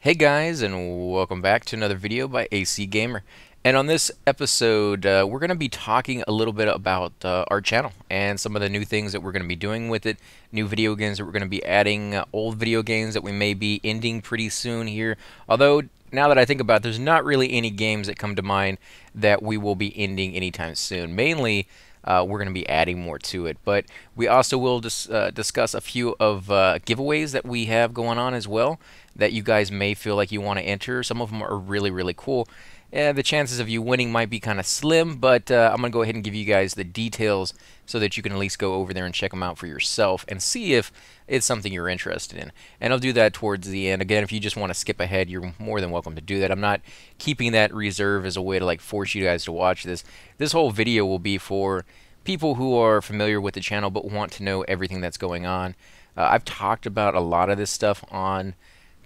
Hey guys, and welcome back to another video by AC Gamer. And on this episode, we're going to be talking a little bit about our channel and some of the new things that we're going to be doing with it, new video games that we're going to be adding, old video games that we may be ending pretty soon here. Although, now that I think about it, there's not really any games that come to mind that we will be ending anytime soon. Mainly, we're going to be adding more to it. But we also will discuss a few of giveaways that we have going on as well that you guys may feel like you want to enter. Some of them are really, really cool. The chances of you winning might be kind of slim, but I'm going to go ahead and give you guys the details so that you can at least go over there and check them out for yourself and see if it's something you're interested in. And I'll do that towards the end. Again, if you just want to skip ahead, you're more than welcome to do that. I'm not keeping that reserve as a way to like force you guys to watch this. This whole video will be for people who are familiar with the channel but want to know everything that's going on. I've talked about a lot of this stuff on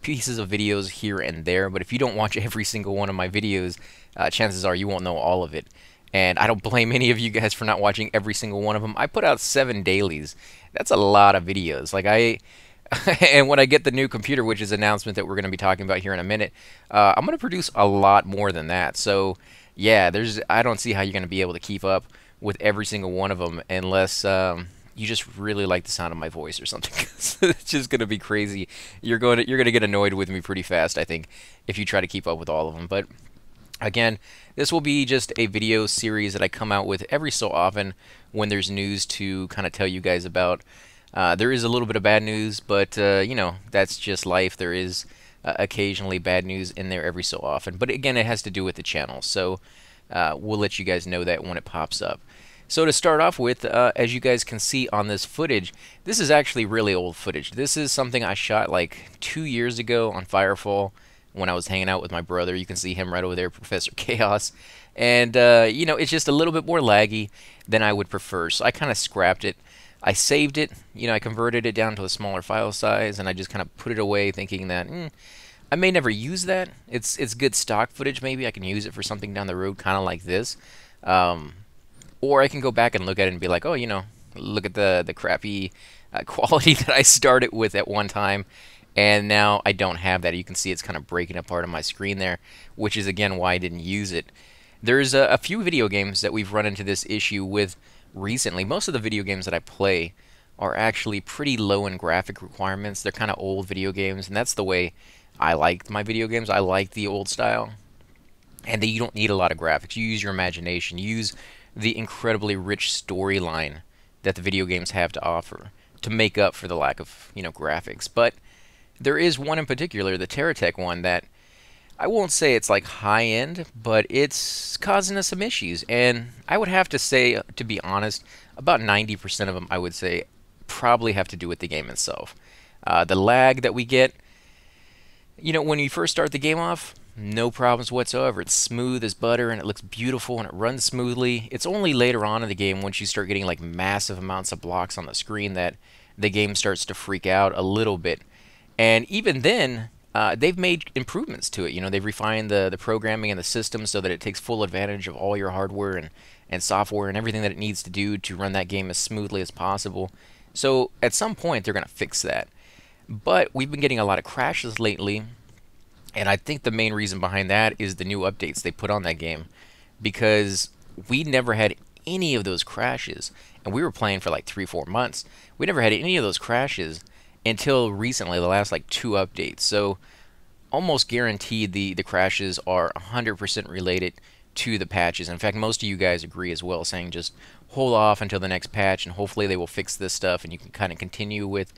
pieces of videos here and there, but if you don't watch every single one of my videos, chances are you won't know all of it. And I don't blame any of you guys for not watching every single one of them. I put out 7 dailies. That's a lot of videos. And when I get the new computer, which is an announcement that we're going to be talking about here in a minute, I'm going to produce a lot more than that. So yeah, I don't see how you're going to be able to keep up with every single one of them unless you just really like the sound of my voice or something. It's just gonna be crazy. You're gonna get annoyed with me pretty fast, I think, if you try to keep up with all of them. But again, this will be just a video series that I come out with every so often when there's news to kind of tell you guys about. There is a little bit of bad news, but you know, that's just life. There is occasionally bad news in there every so often. But again, it has to do with the channel, so we'll let you guys know that when it pops up. So to start off with, as you guys can see on this footage, this is actually really old footage. This is something I shot like 2 years ago on Firefall when I was hanging out with my brother. You can see him right over there, Professor Chaos. And, you know, it's just a little bit more laggy than I would prefer. So I kind of scrapped it. I saved it, you know, I converted it down to a smaller file size, and I just kind of put it away thinking that, I may never use that. It's good stock footage maybe. I can use it for something down the road, kind of like this. Or I can go back and look at it and be like, oh, you know, look at the crappy quality that I started with at one time, and now I don't have that. You can see it's kind of breaking apart on my screen there, which is, again, why I didn't use it. There's a few video games that we've run into this issue with recently. Most of the video games that I play are actually pretty low in graphic requirements. They're kind of old video games, and that's the way I like my video games. I like the old style, and you don't need a lot of graphics. You use your imagination. You use the incredibly rich storyline that the video games have to offer to make up for the lack of, you know, graphics. But there is one in particular, the Terratech one, that I won't say it's like high end, but it's causing us some issues. And I would have to say, to be honest, about 90% of them, I would say, probably have to do with the game itself. The lag that we get, you know, when you first start the game off, no problems whatsoever. It's smooth as butter and it looks beautiful and it runs smoothly. It's only later on in the game, once you start getting like massive amounts of blocks on the screen, that the game starts to freak out a little bit. And even then, they've made improvements to it. You know, they've refined the programming and the system so that it takes full advantage of all your hardware and software and everything that it needs to do to run that game as smoothly as possible. So at some point, they're going to fix that. But we've been getting a lot of crashes lately, and I think the main reason behind that is the new updates they put on that game, because we never had any of those crashes, and we were playing for like 3-4 months. We never had any of those crashes until recently, the last like 2 updates. So almost guaranteed the crashes are 100% related to the patches. In fact, most of you guys agree as well, saying just hold off until the next patch and hopefully they will fix this stuff and you can kind of continue with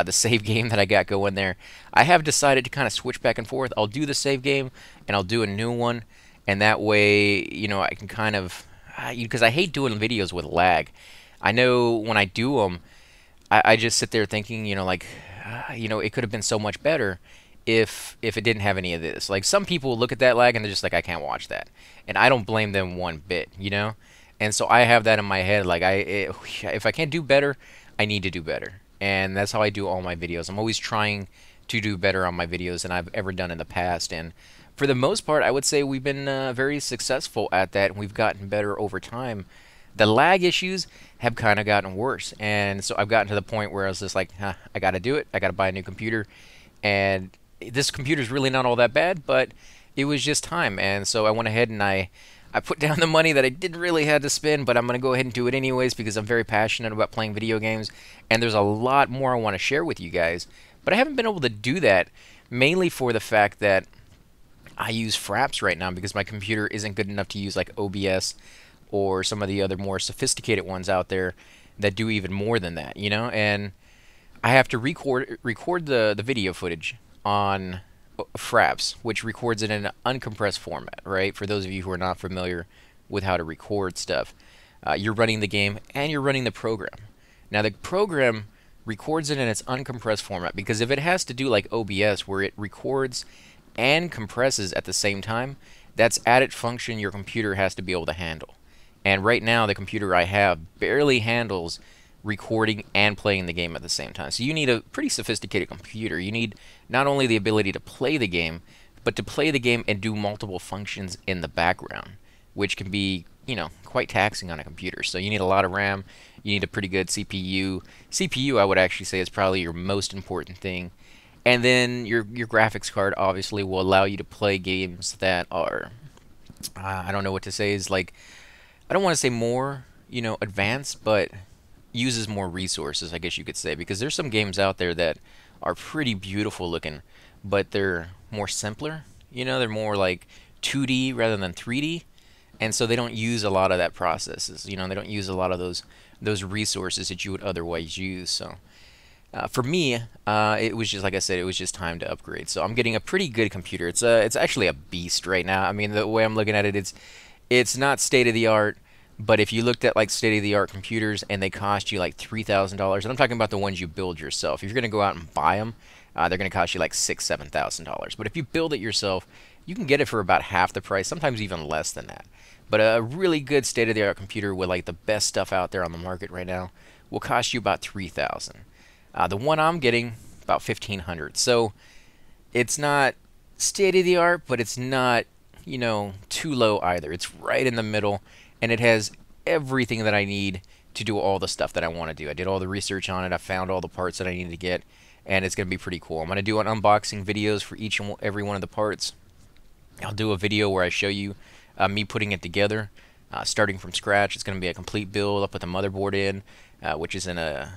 the save game that I got going there. I have decided to kind of switch back and forth. I'll do the save game and I'll do a new one, and that way, you know, I can kind of, because I hate doing videos with lag. I know when I do them, I just sit there thinking, you know, like, you know, it could have been so much better if it didn't have any of this. Like, some people look at that lag and they're just like, I can't watch that, and I don't blame them one bit, you know. And so I have that in my head, like, if I can't do better, I need to do better. And that's how I do all my videos. I'm always trying to do better on my videos than I've ever done in the past. And for the most part, I would say we've been very successful at that, and we've gotten better over time. The lag issues have kind of gotten worse, and so I've gotten to the point where I was just like, I got to do it. I got to buy a new computer. And this computer's really not all that bad, but it was just time. And so I went ahead and I put down the money that I didn't really have to spend, but I'm going to go ahead and do it anyways because I'm very passionate about playing video games, and there's a lot more I want to share with you guys. But I haven't been able to do that mainly for the fact that I use Fraps right now because my computer isn't good enough to use like OBS or some of the other more sophisticated ones out there that do even more than that, you know? And I have to record the video footage on Fraps, which records it in an uncompressed format, right? For those of you who are not familiar with how to record stuff, you're running the game and you're running the program. Now the program records it in its uncompressed format because if it has to do like OBS where it records and compresses at the same time, that's added function your computer has to be able to handle. And right now the computer I have barely handles recording and playing the game at the same time. So you need a pretty sophisticated computer. You need not only the ability to play the game, but to play the game and do multiple functions in the background, which can be, you know, quite taxing on a computer. So you need a lot of RAM, you need a pretty good CPU. CPU, I would actually say, is probably your most important thing. And then your graphics card obviously will allow you to play games that are, I don't know what to say, is like, I don't want to say more, you know, advanced, but uses more resources, I guess you could say, because there's some games out there that are pretty beautiful looking, but they're more simpler. You know, they're more like 2D rather than 3D, and so they don't use a lot of that processes. You know, they don't use a lot of those resources that you would otherwise use. So for me, it was just like I said, it was just time to upgrade. So I'm getting a pretty good computer. It's actually a beast right now. I mean, the way I'm looking at it, it's not state of the art. But if you looked at like state-of-the-art computers and they cost you like $3,000, and I'm talking about the ones you build yourself. If you're going to go out and buy them, they're going to cost you like $6,000, $7,000. But if you build it yourself, you can get it for about half the price, sometimes even less than that. But a really good state-of-the-art computer with like the best stuff out there on the market right now will cost you about $3,000. The one I'm getting, about $1,500. So it's not state-of-the-art, but it's not, you know, too low either. It's right in the middle. And it has everything that I need to do all the stuff that I want to do. I did all the research on it. I found all the parts that I needed to get, and it's going to be pretty cool. I'm going to do an unboxing videos for each and every one of the parts. I'll do a video where I show you me putting it together, starting from scratch. It's going to be a complete build. I'll put the motherboard in, which is in an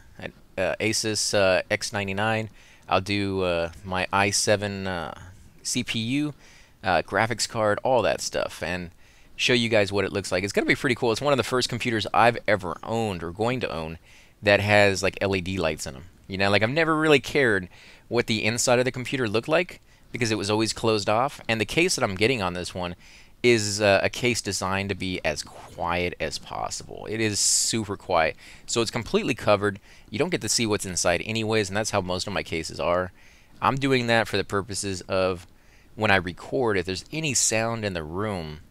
Asus X99. I'll do my i7 CPU, graphics card, all that stuff, and show you guys what it looks like. It's going to be pretty cool. It's one of the first computers I've ever owned or going to own that has like LED lights in them. You know, like I've never really cared what the inside of the computer looked like because it was always closed off. And the case that I'm getting on this one is a case designed to be as quiet as possible. It is super quiet. So it's completely covered. You don't get to see what's inside anyways, and that's how most of my cases are. I'm doing that for the purposes of when I record, if there's any sound in the room,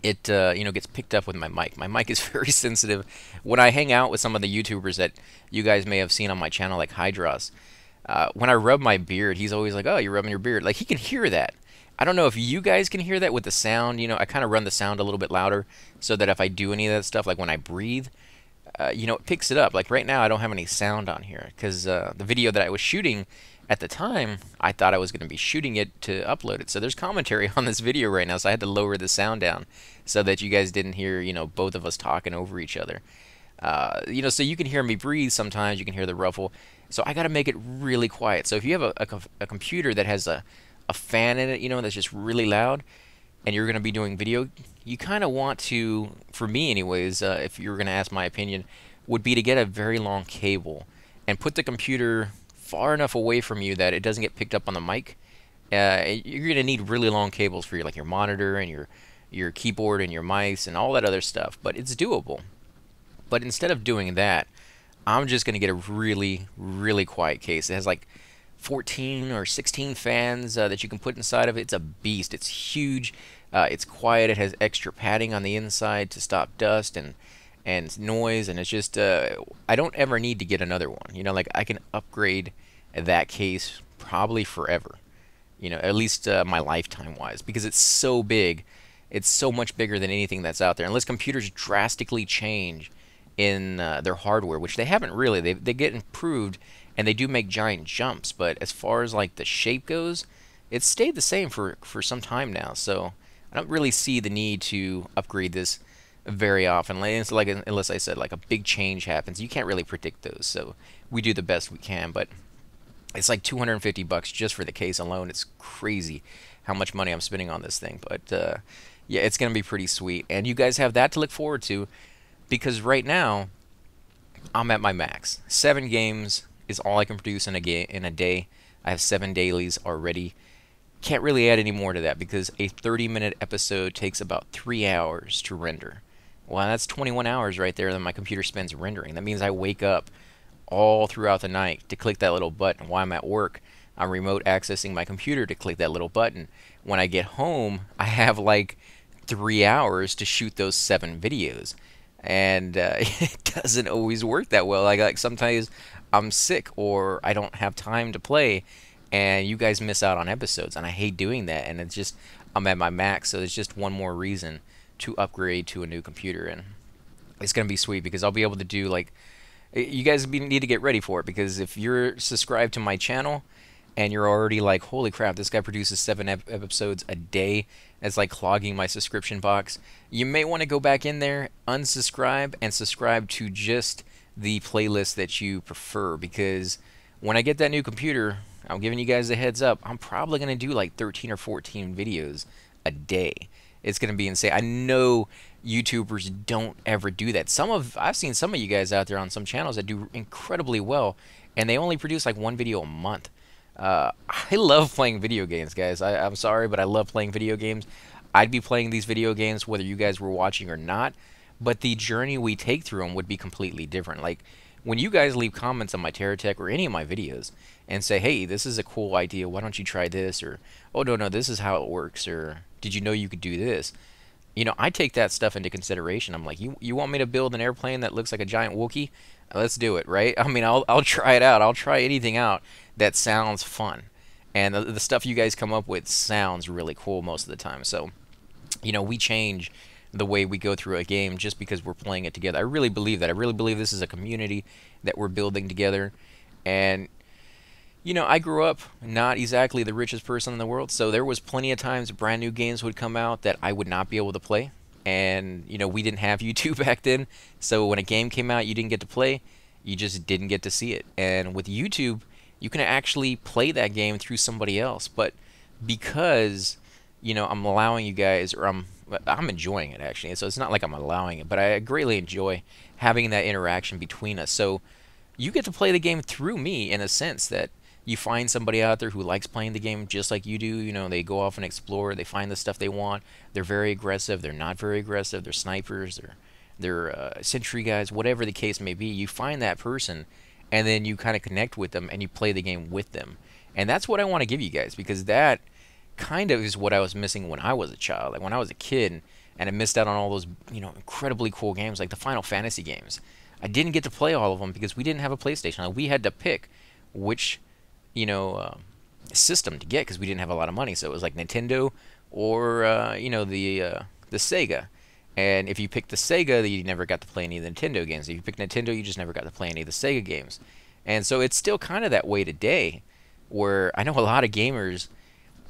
it you know, gets picked up with my mic. My mic is very sensitive. When I hang out with some of the YouTubers that you guys may have seen on my channel, like Hydros, when I rub my beard, he's always like, "Oh, you're rubbing your beard." Like he can hear that. I don't know if you guys can hear that with the sound. You know, I kind of run the sound a little bit louder so that if I do any of that stuff, like when I breathe, you know, it picks it up. Like right now, I don't have any sound on here because the video that I was shooting at the time, I thought I was going to be shooting it to upload it. So there's commentary on this video right now, so I had to lower the sound down so that you guys didn't hear, you know, both of us talking over each other. You know, so you can hear me breathe sometimes, you can hear the ruffle. So I got to make it really quiet. So if you have a computer that has a fan in it, you know, that's just really loud, and you're going to be doing video, you kind of want to, for me anyways, if you were going to ask my opinion, would be to get a very long cable and put the computer far enough away from you that it doesn't get picked up on the mic. You're going to need really long cables for your monitor and your keyboard and your mice and all that other stuff, but it's doable. But instead of doing that, I'm just going to get a really, really quiet case. It has like 14 or 16 fans that you can put inside of it. It's a beast. It's huge. It's quiet. It has extra padding on the inside to stop dust and noise, and it's just I don't ever need to get another one. You know, like I can upgrade that case probably forever. You know, at least my lifetime wise, because it's so big. It's so much bigger than anything that's out there. Unless computers drastically change in their hardware, which they haven't really. They get improved and they do make giant jumps, but as far as like the shape goes, it's stayed the same for some time now. So I don't really see the need to upgrade this very often. It's like, unless I said like a big change happens, you can't really predict those. So we do the best we can, but it's like 250 bucks just for the case alone. It's crazy how much money I'm spending on this thing, but yeah, it's gonna be pretty sweet, and you guys have that to look forward to, because right now I'm at my max. 7 games is all I can produce in a day. I have 7 dailies already. Can't really add any more to that because a 30-minute episode takes about 3 hours to render. Well, that's 21 hours right there that my computer spends rendering. That means I wake up all throughout the night to click that little button. While I'm at work, I'm remote accessing my computer to click that little button. When I get home, I have like 3 hours to shoot those 7 videos. And it doesn't always work that well. Like sometimes I'm sick or I don't have time to play, and you guys miss out on episodes, and I hate doing that. And it's just, I'm at my max, so it's just one more reason to upgrade to a new computer, and it's gonna be sweet because I'll be able to do like, you guys need to get ready for it, because if you're subscribed to my channel and you're already like, holy crap, this guy produces 7 episodes a day, it's like clogging my subscription box, you may want to go back in there, unsubscribe, and subscribe to just the playlist that you prefer, because when I get that new computer, I'm giving you guys a heads up, I'm probably going to do like 13 or 14 videos a day. It's going to be insane. I know YouTubers don't ever do that. I've seen some of you guys out there on some channels that do incredibly well, and they only produce like 1 video a month. I love playing video games, guys. I'm sorry, but I love playing video games. I'd be playing these video games whether you guys were watching or not, but the journey we take through them would be completely different. Like, when you guys leave comments on my TerraTech or any of my videos and say, hey, this is a cool idea, why don't you try this? Or, oh, no, this is how it works. Or, did you know you could do this? You know, I take that stuff into consideration. I'm like, you want me to build an airplane that looks like a giant Wookiee? Let's do it, right? I mean, I'll try it out. I'll try anything out that sounds fun. And the stuff you guys come up with sounds really cool most of the time. So, you know, we change the way we go through a game just because we're playing it together. I really believe that. I really believe this is a community that we're building together. And, you know, I grew up not exactly the richest person in the world, so there was plenty of times brand new games would come out that I would not be able to play. And, you know, we didn't have YouTube back then, so when a game came out you didn't get to play, you just didn't get to see it. And with YouTube, you can actually play that game through somebody else. But because, you know, I'm allowing you guys, or I'm enjoying it actually, so it's not like I'm allowing it, but I greatly enjoy having that interaction between us. So you get to play the game through me, in a sense that you find somebody out there who likes playing the game just like you do. You know, they go off and explore, they find the stuff they want, they're very aggressive, they're not very aggressive, they're snipers, they're sentry guys, whatever the case may be. You find that person, and then you kind of connect with them and you play the game with them. And that's what I want to give you guys, because that kind of is what I was missing when I was a child. Like when I was a kid and I missed out on all those, you know, incredibly cool games like the Final Fantasy games. I didn't get to play all of them because we didn't have a PlayStation. Like, we had to pick which, you know, system to get because we didn't have a lot of money. So it was like Nintendo or you know, the Sega. And if you picked the Sega, you never got to play any of the Nintendo games. If you picked Nintendo, you just never got to play any of the Sega games. And so it's still kind of that way today, where I know a lot of gamers,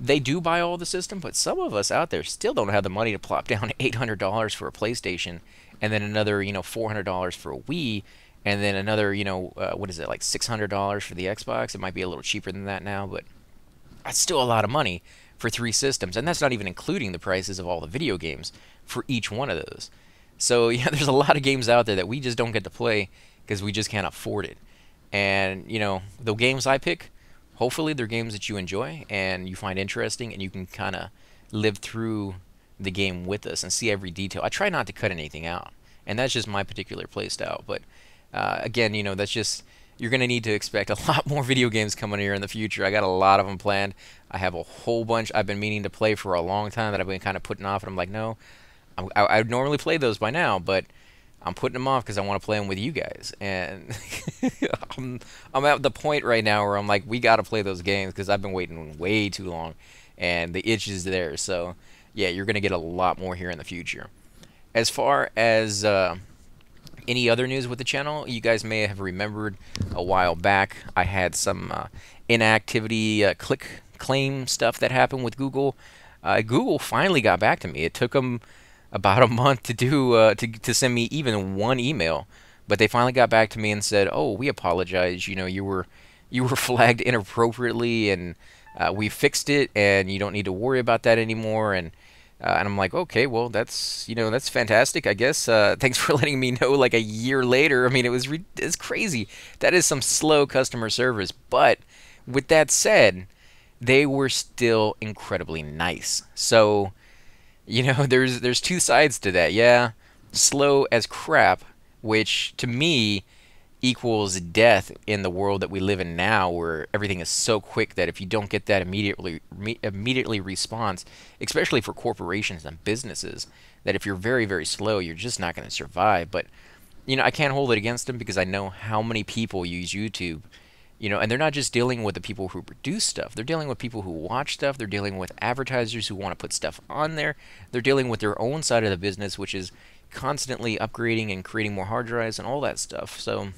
they do buy all the system, but some of us out there still don't have the money to plop down $800 for a PlayStation, and then another, you know, $400 for a Wii, and then another, you know, what is it, like $600 for the Xbox? It might be a little cheaper than that now, but that's still a lot of money for 3 systems, and that's not even including the prices of all the video games for each one of those. So yeah, there's a lot of games out there that we just don't get to play because we just can't afford it. And, you know, the games I pick, hopefully they're games that you enjoy and you find interesting, and you can kind of live through the game with us and see every detail. I try not to cut anything out, and that's just my particular play style. But again, you know, that's just, you're going to need to expect a lot more video games coming here in the future. I got a lot of them planned. I have a whole bunch I've been meaning to play for a long time that I've been kind of putting off, and I'm like, no, I would normally play those by now, but I'm putting them off because I want to play them with you guys. And I'm at the point right now where I'm like, we got to play those games because I've been waiting way too long, and the itch is there. So yeah, you're going to get a lot more here in the future. As far as any other news with the channel, you guys may have remembered a while back I had some inactivity click claim stuff that happened with Google. Google finally got back to me. It took them about a month to do to send me even one email, but they finally got back to me and said, "Oh, we apologize. You know, you were flagged inappropriately, and we fixed it, and you don't need to worry about that anymore." And I'm like, okay, well, that's fantastic, I guess. Thanks for letting me know like a year later. I mean, it's crazy. That is some slow customer service. But with that said, they were still incredibly nice. So, there's two sides to that. Yeah, slow as crap, which to me equals death in the world that we live in now, where everything is so quick that if you don't get that immediately response, especially for corporations and businesses, that if you're very, very slow, you're just not going to survive. But I can't hold it against them because I know how many people use YouTube. And they're not just dealing with the people who produce stuff. They're dealing with people who watch stuff. They're dealing with advertisers who want to put stuff on there. They're dealing with their own side of the business, which is constantly upgrading and creating more hard drives and all that stuff. So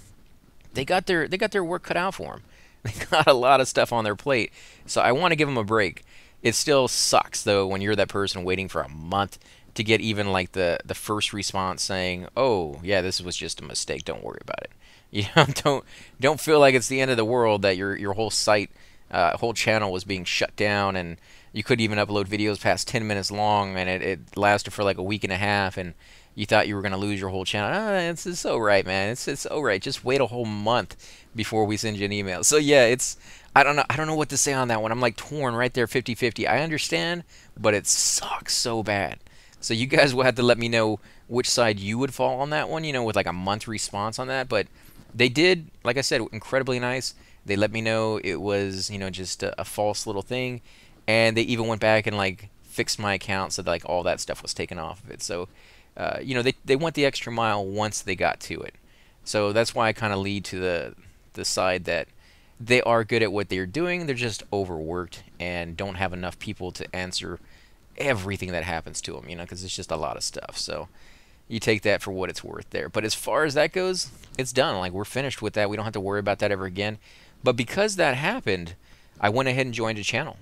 they got their work cut out for them. They got a lot of stuff on their plate. So I want to give them a break. It still sucks though when you're that person waiting for a month to get even like the first response saying, "Oh, yeah, this was just a mistake. Don't worry about it." Don't feel like it's the end of the world that your whole site, whole channel was being shut down and you couldn't even upload videos past 10 minutes long, and it lasted for like a week and a half, and you thought you were going to lose your whole channel. It's all right, man. It's all right. Just wait a whole month before we send you an email. So yeah, I don't know what to say on that one. I'm like torn right there, 50-50. I understand, but it sucks so bad. So you guys will have to let me know which side you would fall on that one, with like a month response on that. But they did, like I said, incredibly nice. They let me know it was, just a false little thing, and they even went back and like fixed my account so that like all that stuff was taken off of it. So, they went the extra mile once they got to it. So that's why I kind of lead to the side that they are good at what they're doing. They're just overworked and don't have enough people to answer everything that happens to them, because it's just a lot of stuff. So you take that for what it's worth there. But as far as that goes, it's done. Like, we're finished with that. We don't have to worry about that ever again. But because that happened, I went ahead and joined a channel,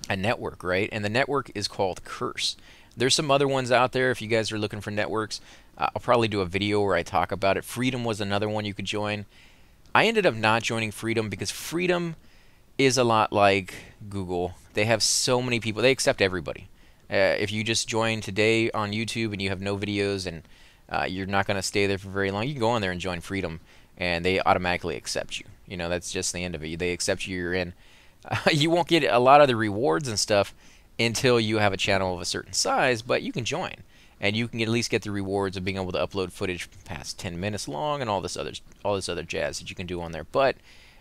a network, right? And the network is called Curse. There's some other ones out there if you guys are looking for networks. I'll probably do a video where I talk about it. Freedom was another one you could join. I ended up not joining Freedom because Freedom is a lot like Google. They have so many people. They accept everybody. If you just join today on YouTube and you have no videos and you're not going to stay there for very long, you can go on there and join Freedom, and they automatically accept you. That's just the end of it. They accept you, you're in. You won't get a lot of the rewards and stuff until you have a channel of a certain size, but you can join. And you can at least get the rewards of being able to upload footage past 10 minutes long and all this other jazz that you can do on there. But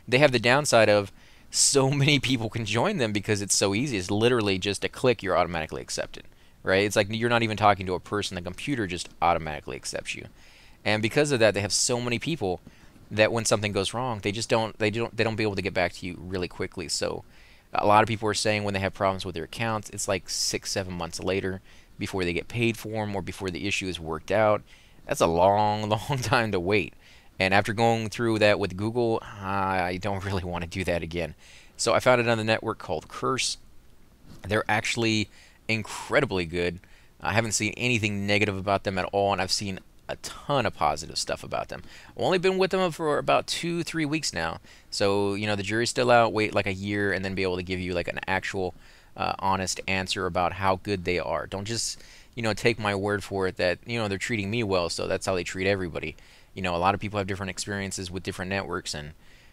they have the downside of so many people can join them because it's so easy. It's literally just a click, you're automatically accepted, right? It's like you're not even talking to a person. The computer just automatically accepts you. And because of that, they have so many people that when something goes wrong, they don't be able to get back to you really quickly. So a lot of people are saying when they have problems with their accounts, it's like 6-7 months later before they get paid for them or before the issue is worked out. That's a long, long time to wait. And after going through that with Google, I don't really want to do that again. So I found another network called Curse. They're actually incredibly good. I haven't seen anything negative about them at all, and I've seen a ton of positive stuff about them. I've only been with them for about 2-3 weeks now. So, the jury's still out. Wait like a year and then be able to give you like an actual honest answer about how good they are. Don't just, take my word for it that, they're treating me well, so that's how they treat everybody. A lot of people have different experiences with different networks, and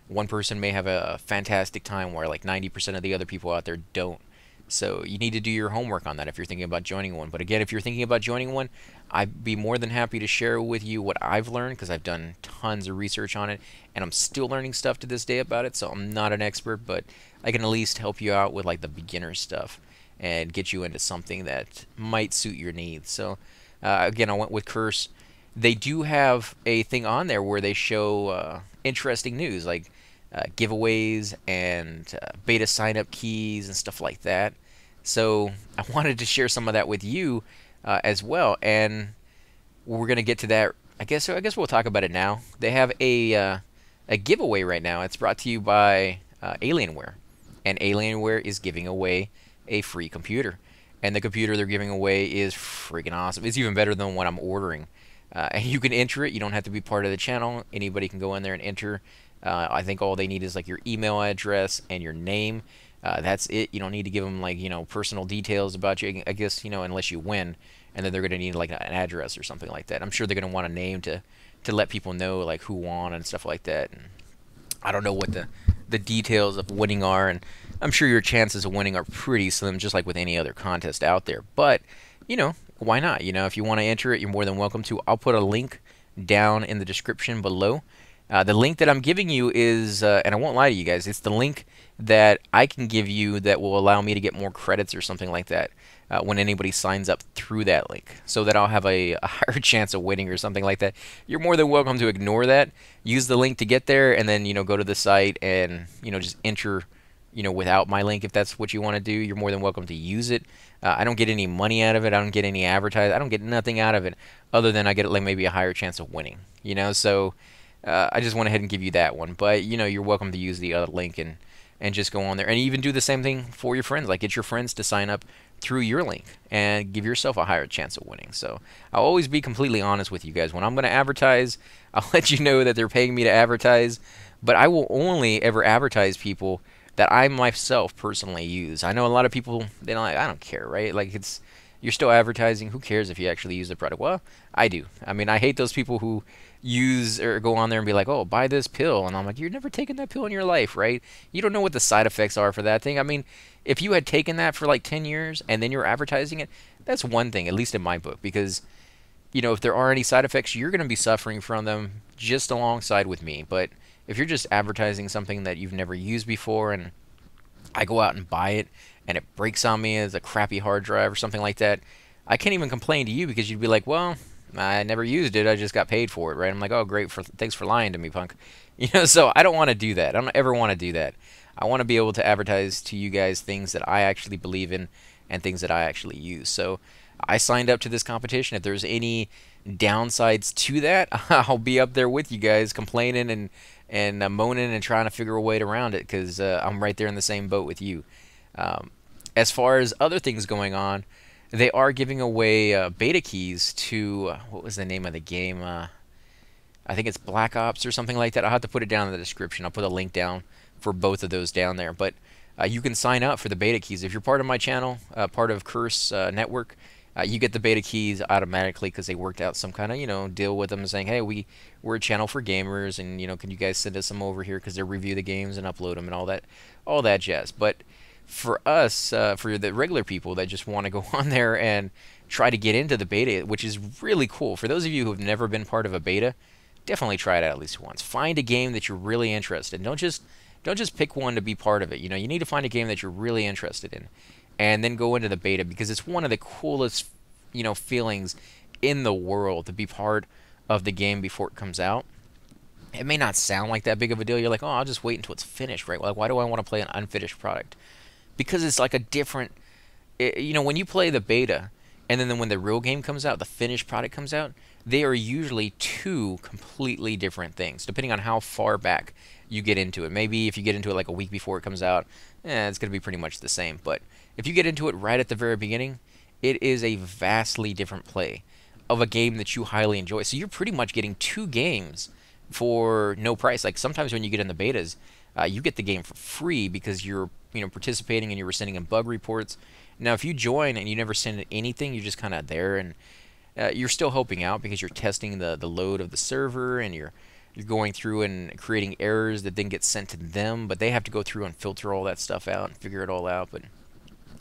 one person may have a fantastic time where like 90% of the other people out there don't. So you need to do your homework on that if you're thinking about joining one. But again, if you're thinking about joining one, I'd be more than happy to share with you what I've learned, because I've done tons of research on it, and I'm still learning stuff to this day about it. So I'm not an expert, but I can at least help you out with like the beginner stuff and get you into something that might suit your needs. So again, I went with Curse. They do have a thing on there where they show interesting news, like giveaways and beta sign-up keys and stuff like that. So I wanted to share some of that with you as well, and we're going to get to that I guess we'll talk about it now. They have a giveaway right now. It's brought to you by Alienware, and Alienware is giving away a free computer. And the computer they're giving away is freaking awesome. It's even better than what I'm ordering. And you can enter it. You don't have to be part of the channel. Anybody can go in there and enter. I think all they need is like your email address and your name. That's it. You don't need to give them like personal details about you. I guess unless you win, and then they're going to need like an address or something like that. I'm sure they're going to want a name to let people know like who won and stuff like that. And I don't know what the details of winning are, and I'm sure your chances of winning are pretty slim, just like with any other contest out there. But why not? If you want to enter it, you're more than welcome to. I'll put a link down in the description below. The link that I'm giving you is, and I won't lie to you guys, it's the link that I can give you that will allow me to get more credits or something like that when anybody signs up through that link, so that I'll have a higher chance of winning or something like that. You're more than welcome to ignore that. Use the link to get there, and then go to the site and just enter without my link if that's what you want to do. You're more than welcome to use it. I don't get any money out of it. I don't get any advertising. I don't get nothing out of it other than I get like maybe a higher chance of winning. So I just went ahead and give you that one. But you're welcome to use the other link and just go on there and even do the same thing for your friends. Like get your friends to sign up through your link and give yourself a higher chance of winning. So I'll always be completely honest with you guys. When I'm going to advertise, I'll let you know that they're paying me to advertise, but I will only ever advertise people that I myself personally use. I know a lot of people, they don't like, I don't care, right? Like you're still advertising. Who cares if you actually use the product? Well, I do. I mean, I hate those people who use or go on there and be like, oh, buy this pill. And I'm like, you're never taken that pill in your life, right? You don't know what the side effects are for that thing. I mean, if you had taken that for like 10 years and then you're advertising it, that's one thing, at least in my book, because, if there are any side effects, you're going to be suffering from them just alongside with me. But if you're just advertising something that you've never used before and I go out and buy it and it breaks on me as a crappy hard drive or something like that, I can't even complain to you because you'd be like, well, I never used it. I just got paid for it, right? I'm like, oh, great. Thanks for lying to me, punk. So I don't want to do that. I don't ever want to do that. I want to be able to advertise to you guys things that I actually believe in and things that I actually use. So I signed up to this competition. If there's any downsides to that, I'll be up there with you guys complaining and moaning and trying to figure a way around it because I'm right there in the same boat with you. As far as other things going on, they are giving away beta keys to, what was the name of the game? I think it's Black Ops or something like that. I'll have to put it down in the description. I'll put a link down for both of those down there. But you can sign up for the beta keys. If you're part of my channel, part of Curse Network, you get the beta keys automatically because they worked out some kind of, deal with them saying, hey, we're a channel for gamers and, can you guys send us some over here because they review the games and upload them and all that jazz. But for us, for the regular people that just want to go on there and try to get into the beta, which is really cool. For those of you who have never been part of a beta, definitely try it out at least once. Find a game that you're really interested in. Don't just pick one to be part of it. You need to find a game that you're really interested in and then go into the beta because it's one of the coolest, feelings in the world to be part of the game before it comes out. It may not sound like that big of a deal. You're like, oh, I'll just wait until it's finished, right? Like, why do I want to play an unfinished product? Because it's like a different, when you play the beta and then when the real game comes out, the finished product comes out, they are usually two completely different things, depending on how far back you get into it. Maybe if you get into it like a week before it comes out, it's going to be pretty much the same. But if you get into it right at the very beginning, it is a vastly different play of a game that you highly enjoy. So you're pretty much getting two games for no price. Like sometimes when you get in the betas, you get the game for free because you're participating and you were sending in bug reports. Now if you join and you never send anything, you're just kind of there and you're still helping out because you're testing the load of the server and you're going through and creating errors that then get sent to them, but they have to go through and filter all that stuff out and figure it all out. But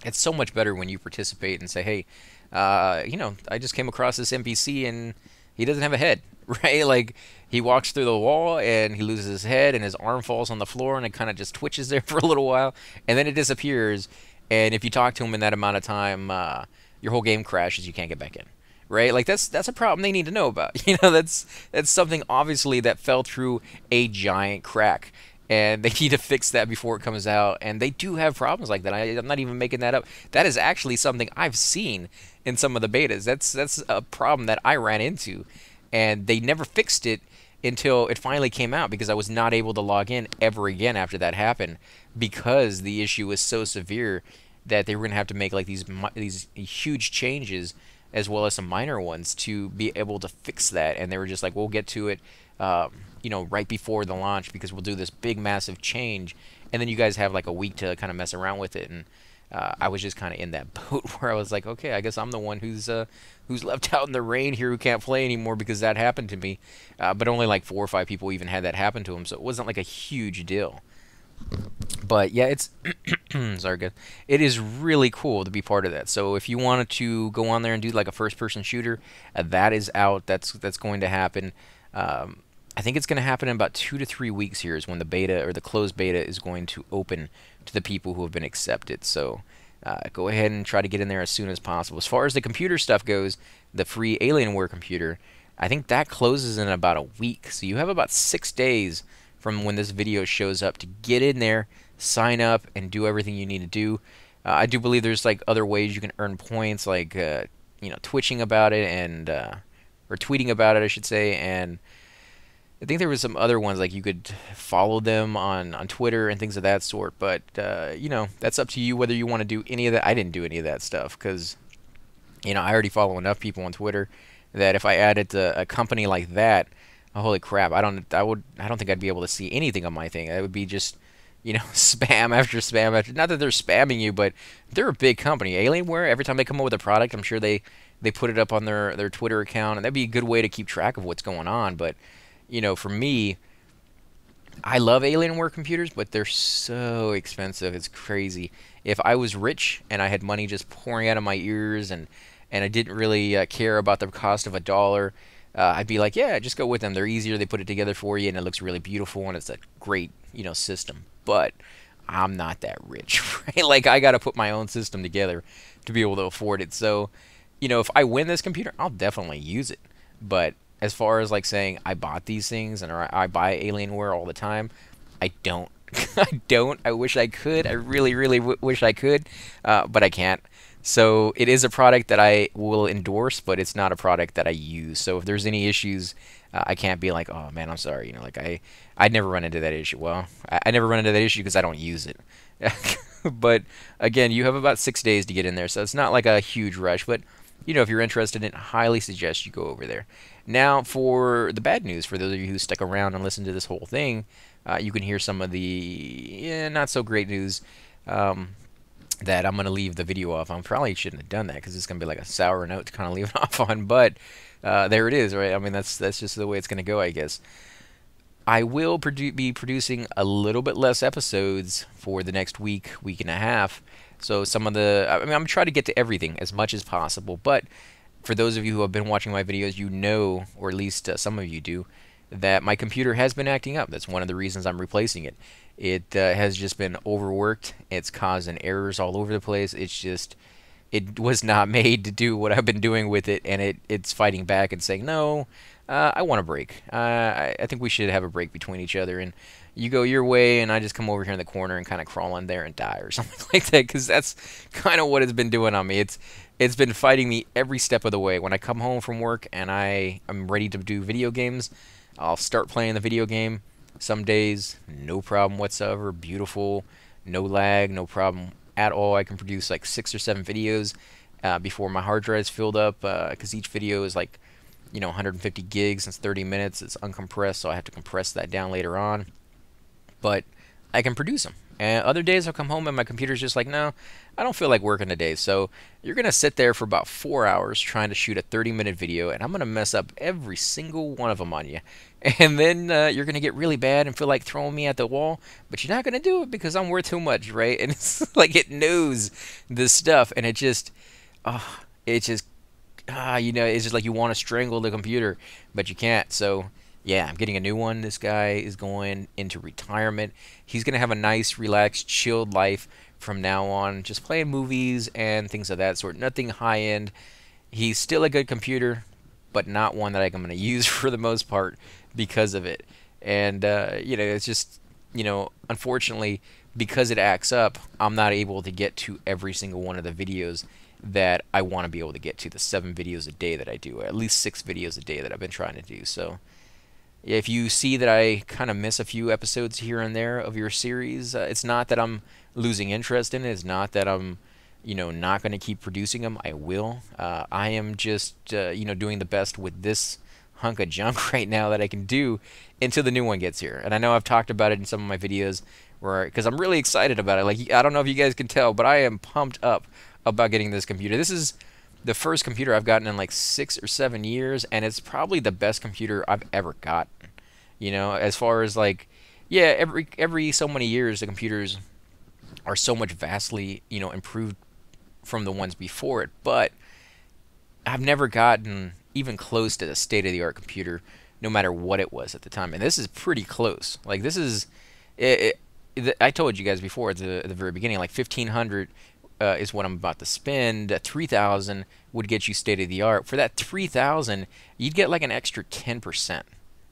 it's so much better when you participate and say, hey, I just came across this NPC and he doesn't have a head, right? Like he walks through the wall and he loses his head and his arm falls on the floor and it kind of just twitches there for a little while and then it disappears. And if you talk to him in that amount of time, your whole game crashes. You can't get back in. Right? Like that's a problem they need to know about. That's something obviously that fell through a giant crack, and they need to fix that before it comes out. And they do have problems like that. I'm not even making that up. That is actually something I've seen in some of the betas. That's a problem that I ran into, and they never fixed it until it finally came out, because I was not able to log in ever again after that happened, because the issue was so severe that they were going to have to make like these huge changes as well as some minor ones to be able to fix that. And they were just like, we'll get to it right before the launch, because we'll do this big massive change, and then you guys have like a week to kind of mess around with it. And I was just kind of in that boat where I was like, okay, I guess I'm the one who's left out in the rain here, who can't play anymore because that happened to me. But only like 4 or 5 people even had that happen to them, so it wasn't like a huge deal. But yeah, it's sorry guys, it is really cool to be part of that. So if you wanted to go on there and do like a first-person shooter, that is out. That's going to happen. I think it's going to happen in about 2 to 3 weeks here is when the beta, or the closed beta, is going to open to the people who have been accepted. So go ahead and try to get in there as soon as possible. As far as the computer stuff goes, the free Alienware computer, I think that closes in about a week. So you have about 6 days from when this video shows up to get in there, sign up, and do everything you need to do. I do believe there's like other ways you can earn points, like twitching about it, and or tweeting about it, I should say. And I think there was some other ones, like you could follow them on Twitter and things of that sort. But that's up to you whether you want to do any of that. I didn't do any of that stuff because I already follow enough people on Twitter that if I added a company like that, holy crap, I don't think I'd be able to see anything on my thing. It would be just spam after spam after. Not that they're spamming you, but they're a big company. Alienware, every time they come up with a product, I'm sure they put it up on their Twitter account, and that'd be a good way to keep track of what's going on. But for me, I love Alienware computers, but they're so expensive. It's crazy. If I was rich and I had money just pouring out of my ears, and I didn't really care about the cost of $1, I'd be like, yeah, just go with them. They're easier. They put it together for you, and it looks really beautiful, and it's a great system. But I'm not that rich, right? Like, I got to put my own system together to be able to afford it. So, if I win this computer, I'll definitely use it. But as far as like saying I bought these things and or I buy Alienware all the time, I don't. I don't. I wish I could. I really, really wish I could, but I can't. So it is a product that I will endorse, but it's not a product that I use. So if there's any issues, I can't be like, oh man, I'm sorry. I'd never run into that issue. Well, I never run into that issue because I don't use it. But again, you have about 6 days to get in there, so it's not like a huge rush. But if you're interested in it, highly suggest you go over there. Now, for the bad news, for those of you who stuck around and listened to this whole thing, you can hear some of the not so great news. That I'm going to leave the video off. I probably shouldn't have done that because it's going to be like a sour note to kind of leave it off on, but there it is, right? I mean, that's just the way it's going to go, I guess. I will be producing a little bit less episodes for the next week and a half. So I'm going to try to get to everything as much as possible, but for those of you who have been watching my videos, or at least some of you do, that my computer has been acting up. That's one of the reasons I'm replacing it. It has just been overworked. It's causing errors all over the place. It was not made to do what I've been doing with it, and it's fighting back and saying, no, I want a break. I think we should have a break between each other, and you go your way, and I just come over here in the corner and kind of crawl in there and die or something like that, because that's kind of what it's been doing on me. It's been fighting me every step of the way. When I come home from work and I'm ready to do video games, I'll start playing the video game. Some days, no problem whatsoever, beautiful, no lag, no problem at all. I can produce like 6 or 7 videos before my hard drive is filled up, because each video is like 150 gigs, and it's 30 minutes. It's uncompressed, so I have to compress that down later on. But I can produce them. And other days I'll come home and my computer's just like, no, I don't feel like working today. So you're going to sit there for about 4 hours trying to shoot a 30-minute video, and I'm going to mess up every single one of them on you. And then you're going to get really bad and feel like throwing me at the wall, but you're not going to do it because I'm worth too much, right? And it's like it knows this stuff, and it's just like you want to strangle the computer, but you can't. So yeah, I'm getting a new one. This guy is going into retirement. He's going to have a nice, relaxed, chilled life from now on, just playing movies and things of that sort. Nothing high-end. He's still a good computer, but not one that I'm going to use for the most part because of it. And, it's just, unfortunately, because it acts up, I'm not able to get to every single one of the videos that I want to be able to get to, the 7 videos a day that I do, at least 6 videos a day that I've been trying to do. So if you see that I kind of miss a few episodes here and there of your series, it's not that I'm losing interest in it. It's not that I'm, not going to keep producing them. I will. I am just, doing the best with this hunk of junk right now that I can do until the new one gets here. And I know I've talked about it in some of my videos, because I'm really excited about it. Like, I don't know if you guys can tell, but I am pumped up about getting this computer. This is the first computer I've gotten in like 6 or 7 years, and it's probably the best computer I've ever gotten. As far as like, yeah, every so many years the computers are so much vastly, improved from the ones before it, but I've never gotten even close to the state-of-the-art computer, no matter what it was at the time. And this is pretty close. Like, this is, I told you guys before at the very beginning, like 1,500 is what I'm about to spend. 3,000 would get you state-of-the-art. For that 3,000, you'd get like an extra 10%.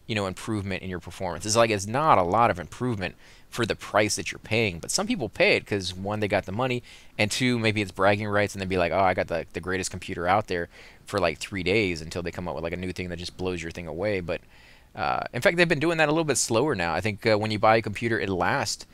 Improvement in your performance. It's not a lot of improvement for the price that you're paying, but some people pay it because, one, they got the money, and two, maybe it's bragging rights, and they'd be like, oh, I got the greatest computer out there for like 3 days until they come up with like a new thing that just blows your thing away. But in fact, they've been doing that a little bit slower now. I think when you buy a computer, it lasts,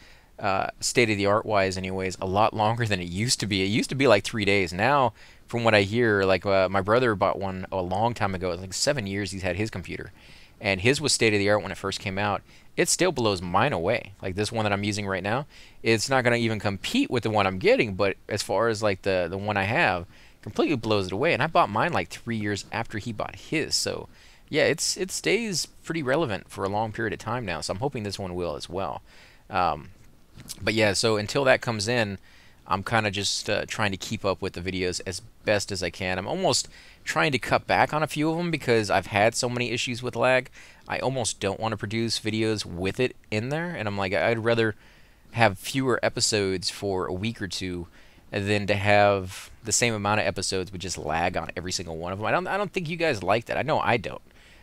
state-of-the-art wise anyways, a lot longer than it used to be. It used to be like 3 days. Now, from what I hear, like my brother bought one a long time ago. It was like 7 years he's had his computer, and his was state-of-the-art when it first came out. It still blows mine away. Like this one that I'm using right now, it's not going to even compete with the one I'm getting, but as far as like the one I have, completely blows it away. And I bought mine like 3 years after he bought his. So yeah, it stays pretty relevant for a long period of time now. So I'm hoping this one will as well. But yeah, so until that comes in, I'm kind of just trying to keep up with the videos as best as I can. I'm almost trying to cut back on a few of them because I've had so many issues with lag. I almost don't want to produce videos with it in there, and I'm like, I'd rather have fewer episodes for a week or two than to have the same amount of episodes with just lag on every single one of them. I don't think you guys like that. I know I don't.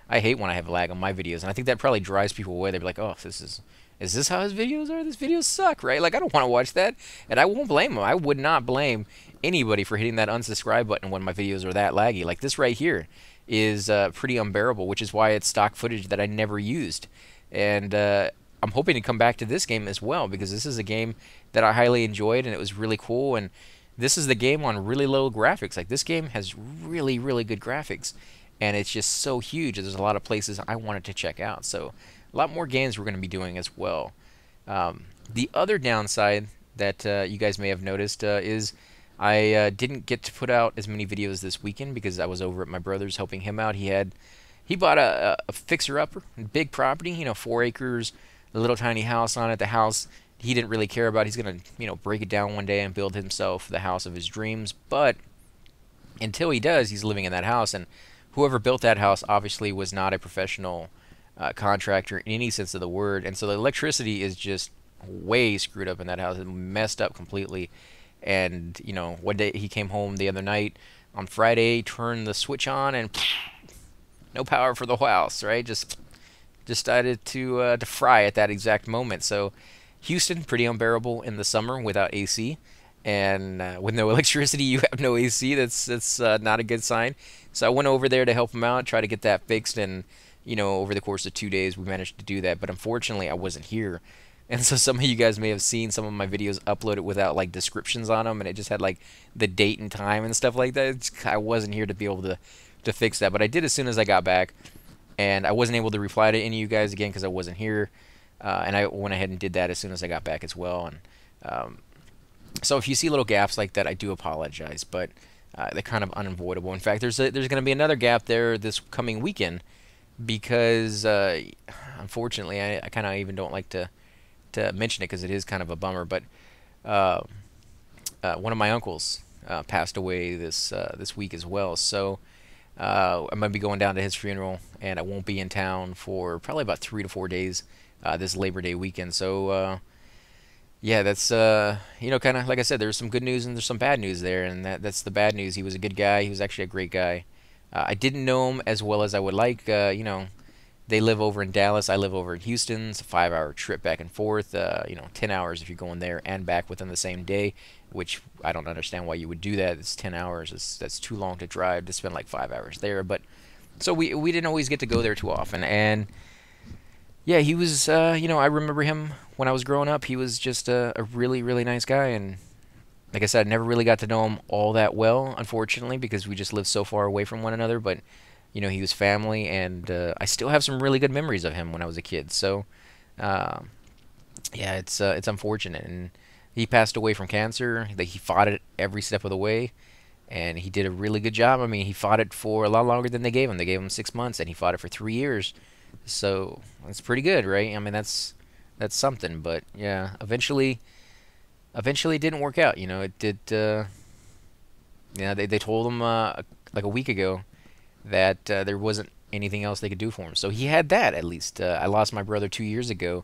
I hate when I have lag on my videos, and I think that probably drives people away. They'd be like, oh, is this how his videos are? These videos suck, right? Like, I don't want to watch that, and I won't blame them. I would not blame anybody for hitting that unsubscribe button when my videos are that laggy. Like this right here is pretty unbearable, which is why it's stock footage that I never used. And I'm hoping to come back to this game as well, because this is a game that I highly enjoyed, and it was really cool. And this is the game on really low graphics. Like, this game has really, really good graphics, and it's just so huge. There's a lot of places I wanted to check out. So a lot more games we're going to be doing as well. The other downside that you guys may have noticed is I didn't get to put out as many videos this weekend because I was over at my brother's helping him out. He bought a fixer-upper, big property, 4 acres, a little tiny house on it. The house he didn't really care about. He's going to, break it down one day and build himself the house of his dreams. But until he does, he's living in that house. And whoever built that house obviously was not a professional contractor in any sense of the word. And so the electricity is just way screwed up in that house. It's messed up completely. And, one day he came home the other night on Friday, turned the switch on, and no power for the house, right? Just decided to fry at that exact moment. So Houston, pretty unbearable in the summer without AC. And with no electricity, you have no AC. That's not a good sign. So I went over there to help him out, try to get that fixed. And, over the course of 2 days, we managed to do that. But unfortunately, I wasn't here. And so some of you guys may have seen some of my videos uploaded without like descriptions on them, and it just had like the date and time and stuff like that. I wasn't here to be able to fix that, but I did as soon as I got back, and I wasn't able to reply to any of you guys again because I wasn't here, and I went ahead and did that as soon as I got back as well. And so if you see little gaps like that, I do apologize, but they're kind of unavoidable. In fact, there's going to be another gap there this coming weekend because unfortunately I kind of even don't like to mention it because it is kind of a bummer, but one of my uncles passed away this week as well. So I'm going to be going down to his funeral, and I won't be in town for probably about 3 to 4 days this Labor Day weekend. So yeah, that's kind of like I said, there's some good news and there's some bad news there, and that's the bad news. He was a good guy. He was actually a great guy. I didn't know him as well as I would like. They live over in Dallas. I live over in Houston. It's a 5-hour trip back and forth. 10 hours if you're going there and back within the same day. which I don't understand why you would do that. It's 10 hours. That's too long to drive to spend like 5 hours there. But so we didn't always get to go there too often. And yeah, he was, I remember him when I was growing up. He was just a really, really nice guy. And like I said, I never really got to know him all that well, unfortunately, because we just lived so far away from one another. But, he was family, and I still have some really good memories of him when I was a kid. So, uh, yeah, it's unfortunate. And he passed away from cancer. He fought it every step of the way, and he did a really good job. I mean, he fought it for a lot longer than they gave him. They gave him 6 months, and he fought it for 3 years. So that's pretty good, right? I mean, that's something. But yeah, eventually it didn't work out. It did. They told him like a week ago that there wasn't anything else they could do for him. So he had that at least. I lost my brother 2 years ago,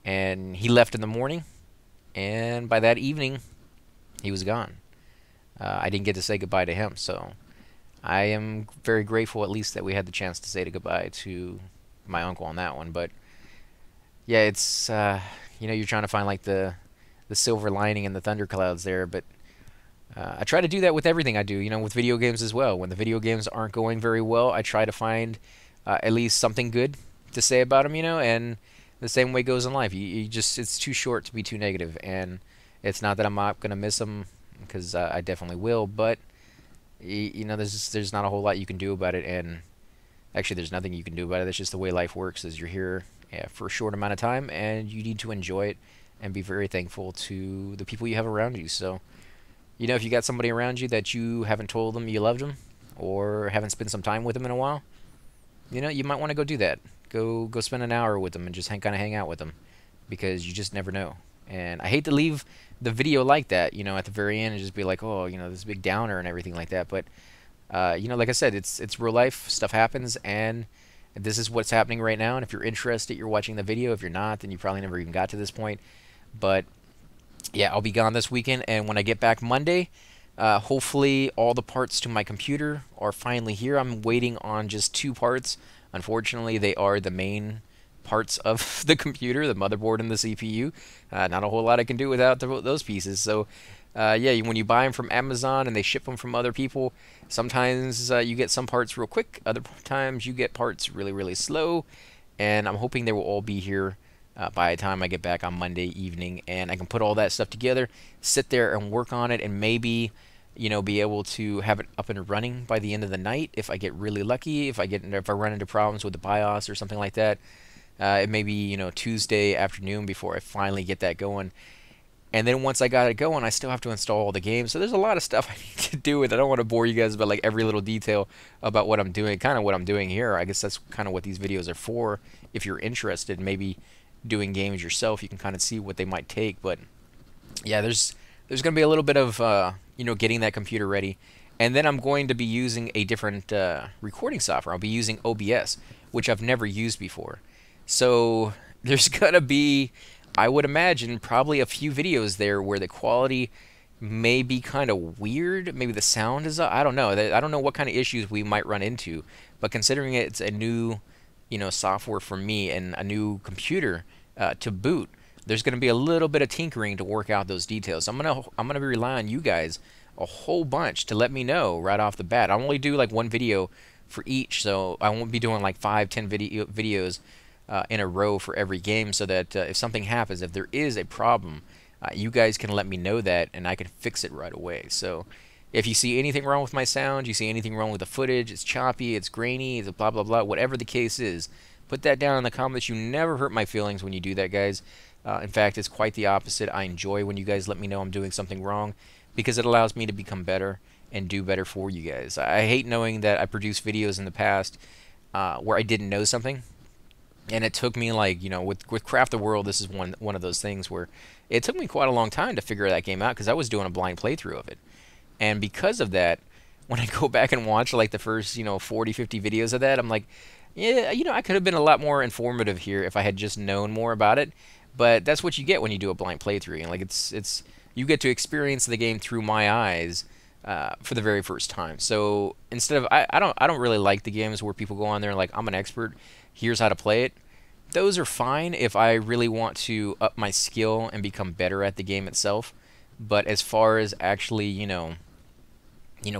and he left in the morning, and by that evening, he was gone. I didn't get to say goodbye to him, so I am very grateful at least that we had the chance to say goodbye to my uncle on that one. But yeah, it's you're trying to find like the silver lining in the thunderclouds there, but I try to do that with everything I do, with video games as well. When the video games aren't going very well, I try to find at least something good to say about them, and the same way goes in life. You just, it's too short to be too negative, and it's not that I'm not going to miss them, because I definitely will, but, there's not a whole lot you can do about it, and actually there's nothing you can do about it. It's just the way life works, is you're here for a short amount of time, and you need to enjoy it and be very thankful to the people you have around you. So, if you got somebody around you that you haven't told them you loved them, or haven't spent some time with them in a while, you might want to go do that. Go spend an hour with them and just kind of hang out with them, because you just never know. And I hate to leave the video like that, at the very end, and just be like, oh, this big downer and everything like that. But like I said, it's real life. Stuff happens, and this is what's happening right now. And if you're interested, you're watching the video. If you're not, then you probably never even got to this point. But yeah, I'll be gone this weekend, and when I get back Monday, hopefully all the parts to my computer are finally here. I'm waiting on just 2 parts. Unfortunately, they are the main parts of the computer, the motherboard and the CPU. Not a whole lot I can do without those pieces. So, yeah, when you buy them from Amazon and they ship them from other people, sometimes you get some parts real quick. Other times you get parts really, really slow. And I'm hoping they will all be here by the time I get back on Monday evening, and I can put all that stuff together, sit there and work on it, and maybe be able to have it up and running by the end of the night if I get really lucky. If I run into problems with the BIOS or something like that, it may be Tuesday afternoon before I finally get that going. And then once I got it going, I still have to install all the games. So there's a lot of stuff I need to do with it. I don't want to bore you guys about like every little detail about what I'm doing. Kind of what I'm doing here. I guess that's kind of what these videos are for. If you're interested, maybe doing games yourself, you can kind of see what they might take. But yeah, there's going to be a little bit of getting that computer ready, and then I'm going to be using a different recording software. I'll be using OBS, which I've never used before. So there's going to be, I would imagine, probably a few videos there where the quality may be kind of weird. Maybe the sound is up. I don't know. I don't know what kind of issues we might run into, but considering it's a new software for me and a new computer to boot, there's going to be a little bit of tinkering to work out those details. I'm gonna be relying on you guys a whole bunch to let me know right off the bat. I'll only do like one video for each, so I won't be doing like 5-10 videos in a row for every game, so that if something happens, if there is a problem, you guys can let me know that, and I can fix it right away. So if you see anything wrong with my sound, you see anything wrong with the footage, it's choppy, it's grainy, it's blah, blah, blah, whatever the case is, put that down in the comments. You never hurt my feelings when you do that, guys. In fact, it's quite the opposite. I enjoy when you guys let me know I'm doing something wrong, because it allows me to become better and do better for you guys. I hate knowing that I produced videos in the past where I didn't know something, and it took me like, with Craft the World, this is one of those things where it took me quite a long time to figure that game out, because I was doing a blind playthrough of it. And because of that, when I go back and watch like the first, 40, 50 videos of that, I'm like, yeah, I could have been a lot more informative here if I had just known more about it. But that's what you get when you do a blind playthrough. And like it's you get to experience the game through my eyes for the very first time. So instead of I don't really like the games where people go on there and like, I'm an expert, here's how to play it. Those are fine if I really want to up my skill and become better at the game itself. But as far as actually,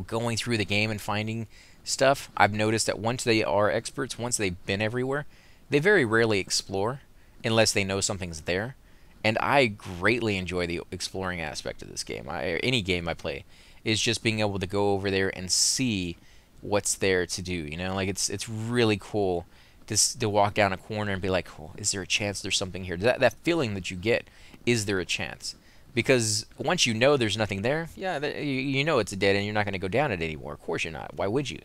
going through the game and finding stuff, I've noticed that once they are experts, once they've been everywhere, they very rarely explore unless they know something's there. And I greatly enjoy the exploring aspect of this game. Any game I play is just being able to go over there and see what's there to do. Like it's really cool to walk down a corner and be like, oh, is there a chance there's something here? That feeling that you get, is there a chance? Because once you know there's nothing there, yeah, you know it's a dead end. You're not going to go down it anymore. Of course you're not. Why would you?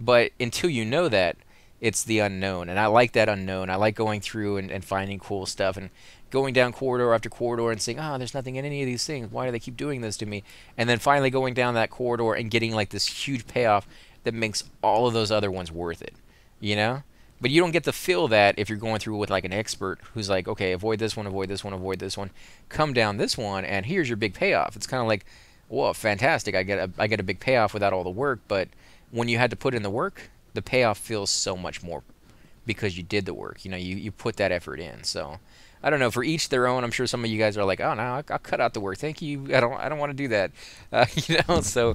But until you know that, it's the unknown. And I like that unknown. I like going through and finding cool stuff and going down corridor after corridor and saying, oh, there's nothing in any of these things. Why do they keep doing this to me? And then finally going down that corridor and getting like this huge payoff that makes all of those other ones worth it. You know? But you don't get to feel that if you're going through with like an expert who's like, okay, avoid this one, avoid this one, avoid this one, come down this one, and here's your big payoff. It's kind of like, whoa, fantastic! I get a big payoff without all the work. But when you had to put in the work, the payoff feels so much more because you did the work. You put that effort in. So I don't know. For each their own. I'm sure some of you guys are like, oh no, I'll cut out the work. Thank you. I don't want to do that. So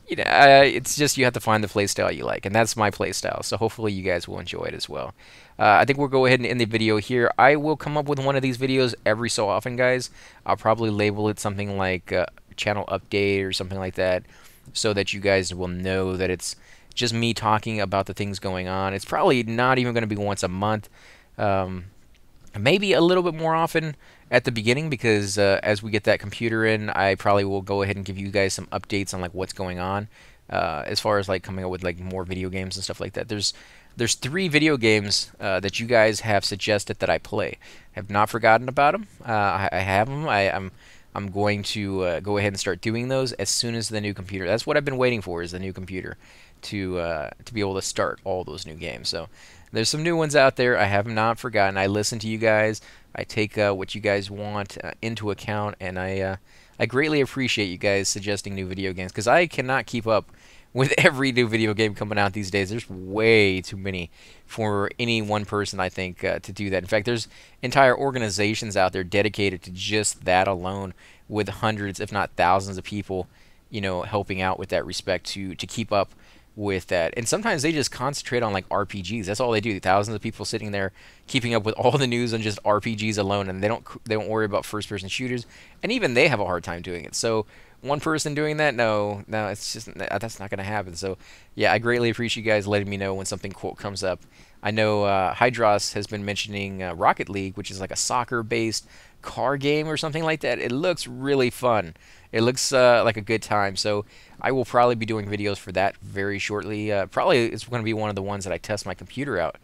it's just you have to find the play style you like, and that's my play style. So hopefully you guys will enjoy it as well. I think we'll go ahead and end the video here. I will come up with one of these videos every so often, guys. I'll probably label it something like channel update or something like that, so that you guys will know that it's just me talking about the things going on. It's probably not even going to be once a month. Maybe a little bit more often at the beginning, because as we get that computer in, I probably will go ahead and give you guys some updates on like what's going on as far as like coming up with like more video games and stuff like that. There's 3 video games that you guys have suggested that I play. I have not forgotten about them. I have them. I'm going to go ahead and start doing those as soon as the new computer. That's what I've been waiting for, is the new computer to be able to start all those new games. So there's some new ones out there. I have not forgotten. I listen to you guys. I take what you guys want into account, and I greatly appreciate you guys suggesting new video games, because I cannot keep up with every new video game coming out these days. There's way too many for any one person, I think, to do that. In fact, there's entire organizations out there dedicated to just that alone, with hundreds, if not thousands, of people, helping out with that respect to keep up with that. And sometimes they just concentrate on like RPGs. That's all they do. Thousands of people sitting there keeping up with all the news on just RPGs alone, and they don't worry about first-person shooters, and even they have a hard time doing it. So one person doing that, no, it's just, that's not going to happen. So yeah, I greatly appreciate you guys letting me know when something cool comes up. I know Hydros has been mentioning Rocket League, which is like a soccer-based car game or something like that. It looks really fun. It looks like a good time. So I will probably be doing videos for that very shortly. Probably it's going to be one of the ones that I test my computer out,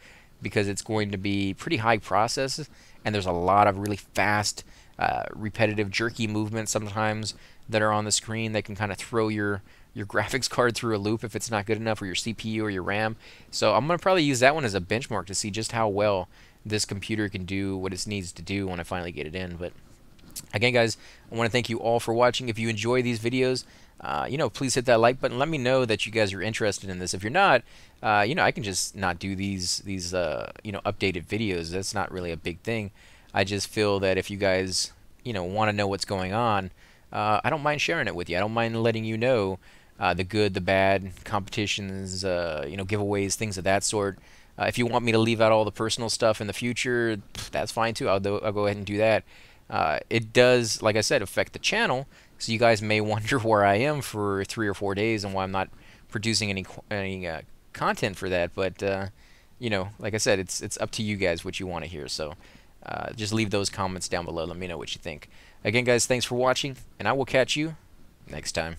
because it's going to be pretty high process, and there's a lot of really fast, repetitive, jerky movements sometimes that are on the screen that can kind of throw your graphics card through a loop if it's not good enough, or your CPU or your RAM. So I'm going to probably use that one as a benchmark to see just how well this computer can do what it needs to do when I finally get it in. But again, guys, I want to thank you all for watching. If you enjoy these videos, please hit that like button. Let me know that you guys are interested in this. If you're not, I can just not do these updated videos. That's not really a big thing. I just feel that if you guys, want to know what's going on, I don't mind sharing it with you. I don't mind letting you know the good, the bad, competitions, giveaways, things of that sort. If you want me to leave out all the personal stuff in the future, that's fine too. I'll go ahead and do that. It does, like I said, affect the channel, so you guys may wonder where I am for 3 or 4 days and why I'm not producing any content for that. But like I said, it's up to you guys what you want to hear. So just leave those comments down below. Let me know what you think. Again, guys, thanks for watching, and I will catch you next time.